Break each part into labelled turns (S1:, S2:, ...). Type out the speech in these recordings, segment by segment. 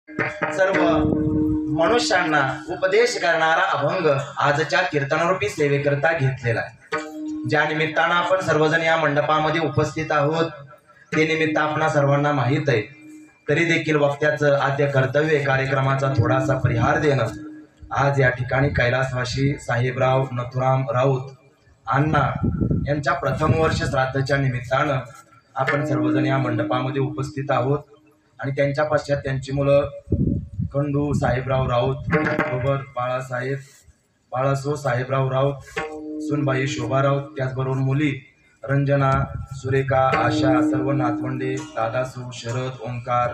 S1: सर्व मनुष्यांना उपदेश करणारा अभंग आजच्या कीर्तनरूपी सेवेकरता घेतलेला आहे। ज्या निमित्तानं आपण सर्वजण या मंडपामध्ये उपस्थित आहोत ते निमित्त आपणा सर्वांना माहीत आहे, तरी देखील वक्त्याचं आद्य कर्तव्य कार्यक्रमाचा थोडासा परिहार देणं। आज या ठिकाणी कैलासवासी साहेबराव नथुराम राऊत अण्णा यांच्या प्रथम वर्ष श्राद्धच्या निमित्तानं आपण सर्वजण या मंडपामध्ये उपस्थित आहोत आणि त्यांच्या पश्चात त्यांची मुलं खंडू साहेबराव राऊत, बरोबर बाळासो साहेबराव राऊत, सुनबाई शोभा राऊत, त्याचबरोबर मुली रंजना, सुरेखा, आशा, सर्व नातवंडे, दादासू, शरद, ओंकार,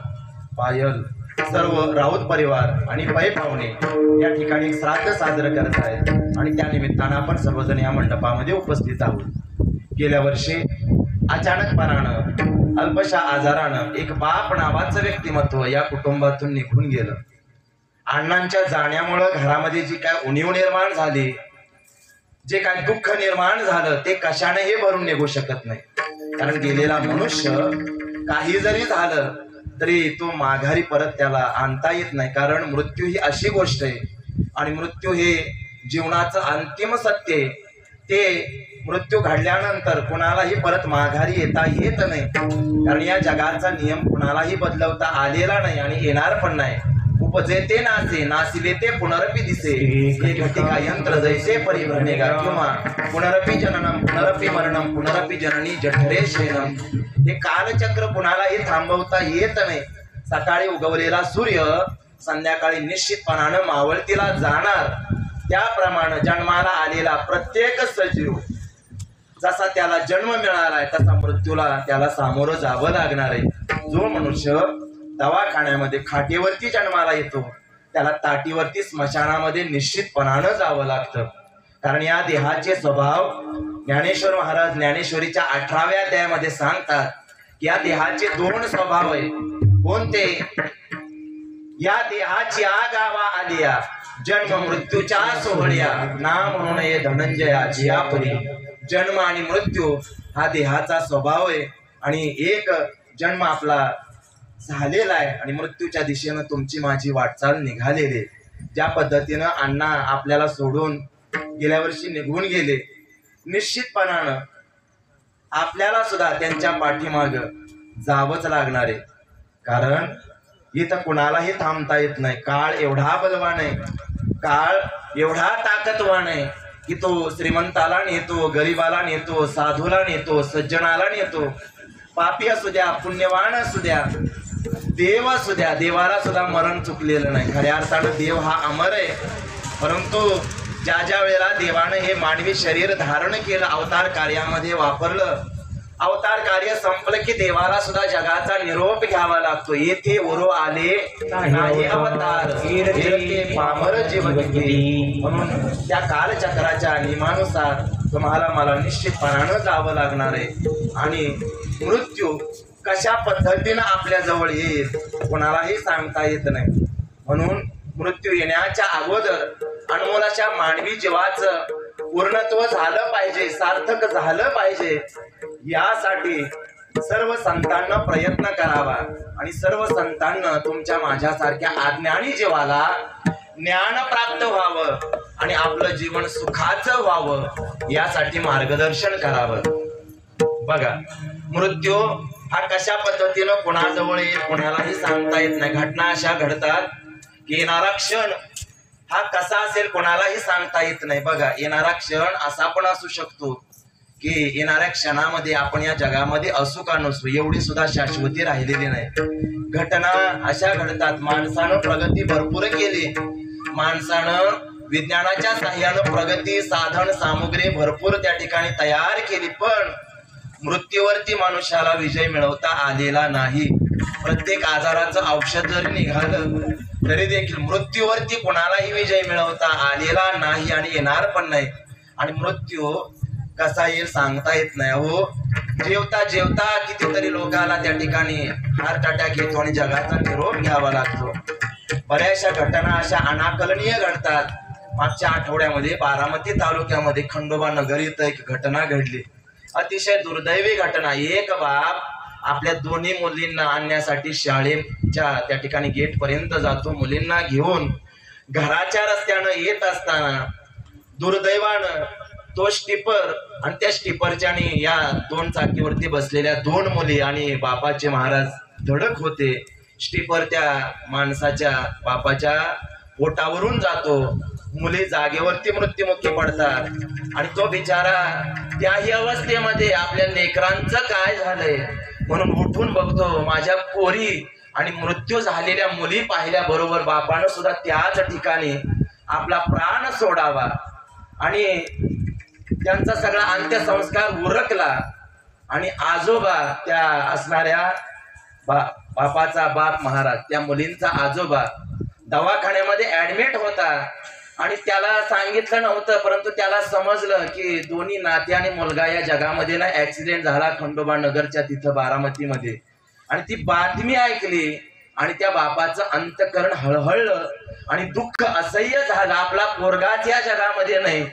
S1: पायल, सर्व राऊत परिवार आणि पै पाहुणे या ठिकाणी श्राद्ध साजरं करत आहेत आणि त्या निमित्तानं आपण सर्वजण या मंडपामध्ये उपस्थित आहोत। गेल्या वर्षी अचानकपणानं अल्पशा आजारानं एक बाप नावाचं व्यक्तिमत्व या कुटुंबातून निघून गेलं। अण्णांच्या जाण्यामुळं घरामध्ये जी काय उणीव निर्माण झाली, जे काय दुःख निर्माण झालं, ते कशानेही भरून निघू शकत नाही। कारण गेलेला मनुष्य काही जरी झालं तरी तो माघारी परत त्याला आणता येत नाही। कारण मृत्यू ही अशी गोष्ट आहे आणि मृत्यू हे जीवनाचं अंतिम सत्य आहे। ते मृत्यू घडल्यानंतर कुणालाही परत माघारी येता येत नाही। कारण या जगाचा नियम कुणालाही बदलवता आलेला नाही आणि येणार पण नाही। उपजे ते नाचे, नासिले ते पुनरपी दिसे, हे घटिका यंत्र जैसे परिभ्रमेगा किंवा पुनरपी जननम पुनरपी मरणम पुनरपी जननी जठरे शयनम। हे कालचक्र कुणालाही थांबवता येत नाही। सकाळी उगवलेला सूर्य संध्याकाळी निश्चितपणानं मावळतीला जाणार, त्याप्रमाणे जन्माला आलेला प्रत्येक सजीव जसा त्याला जन्म मिळाला आहे तसा मृत्यूला त्याला सामोरं जावं लागणार आहे। जो मनुष्य दवाखान्यामध्ये खाटेवरती जन्माला येतो त्याला ताटीवरती स्मशानामध्ये निश्चितपणानं जावं लागतं। कारण या देहाचे स्वभाव ज्ञानेश्वर महाराज ज्ञानेश्वरीच्या 18व्या अध्यायामध्ये सांगतात की या देहाचे दोन स्वभाव आहे। कोणते? या देहाची गावा आलिया जन्म मृत्यूच्या सोहळ्या, ना म्हणून ये धनंजया जियापरी। जन्म आणि मृत्यू हा देहाचा स्वभाव आहे आणि एक जन्म आपला झालेला आहे आणि मृत्यूच्या दिशेनं तुमची माझी वाटचाल निघालेली आहे। ज्या पद्धतीनं अण्णा आपल्याला सोडून गेल्या वर्षी निघून गेले, निश्चितपणानं आपल्याला सुद्धा त्यांच्या पाठीमाग जावंच लागणार आहे। कारण इथं कुणालाही थांबता येत नाही। काळ एवढा बलवान आहे, काळ एवढा ताकदवान आहे की तो श्रीमंताला नेतो, गरीबाला नेतो, साधूला नेतो, सज्जनाला नेतो, पापी असू द्या, पुण्यवान असू द्या, देव असू द्या, देवाला सुद्धा मरण चुकलेलं नाही। खऱ्या अर्थानं देव हा अमर आहे, परंतु ज्या ज्या वेळेला देवानं हे मानवी शरीर धारण केलं, अवतार कार्यामध्ये वापरलं, अवतार कार्य संपलं की देवाला सुद्धा जगाचा निरोप घ्यावा लागतो। येथे उरो आले नाही अवतार, पामर जीव घेतली। म्हणून त्या कालचक्राच्या नियमानुसार तुम्हाला मला निश्चितपणानं जावं लागणार आहे आणि मृत्यू कशा पद्धतीनं आपल्या जवळ येईल कोणालाही सांगता येत नाही। म्हणून मृत्यू येण्याच्या अगोदर अनमोल अशा मानवी जीवाचं पूर्णत्व झालं पाहिजे, सार्थक झालं पाहिजे, यासाठी सर्व संतांना प्रयत्न करावा आणि सर्व संतांना तुमच्या माझ्यासारख्या अज्ञानी जीवाला ज्ञान प्राप्त व्हावं आणि आपलं जीवन सुखाचं व्हावं यासाठी मार्गदर्शन करावं। बघा, मृत्यू हा कशा पद्धतीनं कोणाजवळ येईल कोणालाही सांगता येत नाही। घटना अशा घडतात की येणारा क्षण हा कसा असेल कोणालाही सांगता येत नाही। बघा, येणारा क्षण असा पण असू शकतो की येणाऱ्या क्षणामध्ये आपण या जगामध्ये असू का नसू एवढी सुद्धा शाश्वती राहिलेली नाही। घटना अशा घडतात, माणसानं प्रगती भरपूर केली, माणसानं विज्ञानाच्या साह्यानं प्रगती साधन सामुग्री भरपूर त्या ठिकाणी तयार केली, पण मृत्यूवरती मनुष्याला विजय मिळवता आलेला नाही। प्रत्येक आजाराचं औषध जरी निघालं तरी देखील मृत्यूवरती कोणालाही विजय मिळवता आलेला नाही आणि येणार पण नाही। आणि मृत्यू कसा येईल सांगता येत नाही। हो, जेवता जेवता कितीतरी लोकांना त्या ठिकाणी हार्ट अटॅक येतो आणि जगाचा निरोप घ्यावा लागतो। बऱ्याचशा घटना अशा अनाकलनीय घडतात। मागच्या आठवड्यामध्ये बारामती तालुक्यामध्ये खंडोबा नगर इथं एक घटना घडली, अतिशय दुर्दैवी घटना। एक बाप आपल्या दोन्ही मुलींना आणण्यासाठी शाळेत मुलींच्या त्या ठिकाणी गेट पर्यंत जातो. मुलींना घेऊन घराच्या रस्त्यानं येत असताना दुर्दैवानं तो स्टिपर आणि त्या स्टिपरच्याने या 2 चाकीवरती बसलेल्या 2 मुली आणि बापाचे महाराज धडक होते. स्टिपर त्या माणसाच्या बापाच्या पोटावरून जातो. मुली जागेवरती मृत्युमुखी पडतात आणि तो बिचारा त्याही अवस्थेमध्ये आपल्या लेकरांचं काय झालंय म्हणून उठून बघतो. माझ्या पोरी आणि मृत्यू झालेल्या मुली पाहिल्या बरोबर बापानं सुद्धा त्याच ठिकाणी आपला प्राण सोडावा आणि त्यांचा सगळा अंत्यसंस्कार उरकला. आणि आजोबा त्या असणाऱ्या बापाचा बाप महाराज त्या मुलींचा आजोबा दवाखान्यामध्ये ऍडमिट होता आणि त्याला सांगितलं नव्हतं, परंतु त्याला समजलं की दोन्ही नाती आणि मुलगा या जगामध्ये ना ऍक्सिडेंट झाला खंडोबा नगरच्या तिथं बारामतीमध्ये. आणि ती बातमी ऐकली आणि त्या बापाचं अंतकरण हळहळलं आणि दुःख असह्य झालं. आपला पोरगाच या जगामध्ये नाही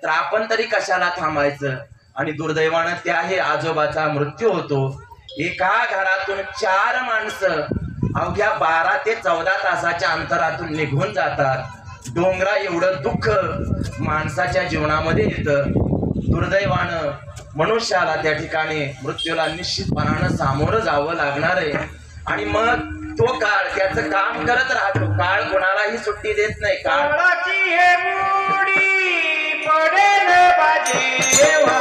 S1: तर आपण तरी कशाला थांबायचं. आणि दुर्दैवानं त्याही आजोबाचा मृत्यू होतो. एका घरातून 4 माणसं अवघ्या 12 ते 14 तासाच्या अंतरातून निघून जातात. डोंगरा एवढं दुःख माणसाच्या जीवनामध्ये येतं. दुर्दैवानं मनुष्याला त्या ठिकाणी मृत्यूला निश्चितपणानं सामोरं जावं लागणार आहे. आणि मग तो काळ त्याचं काम करत राहतो. काळ कोणालाही सुट्टी देत नाही.
S2: काळाची हे मुडी पडेल बाजेवा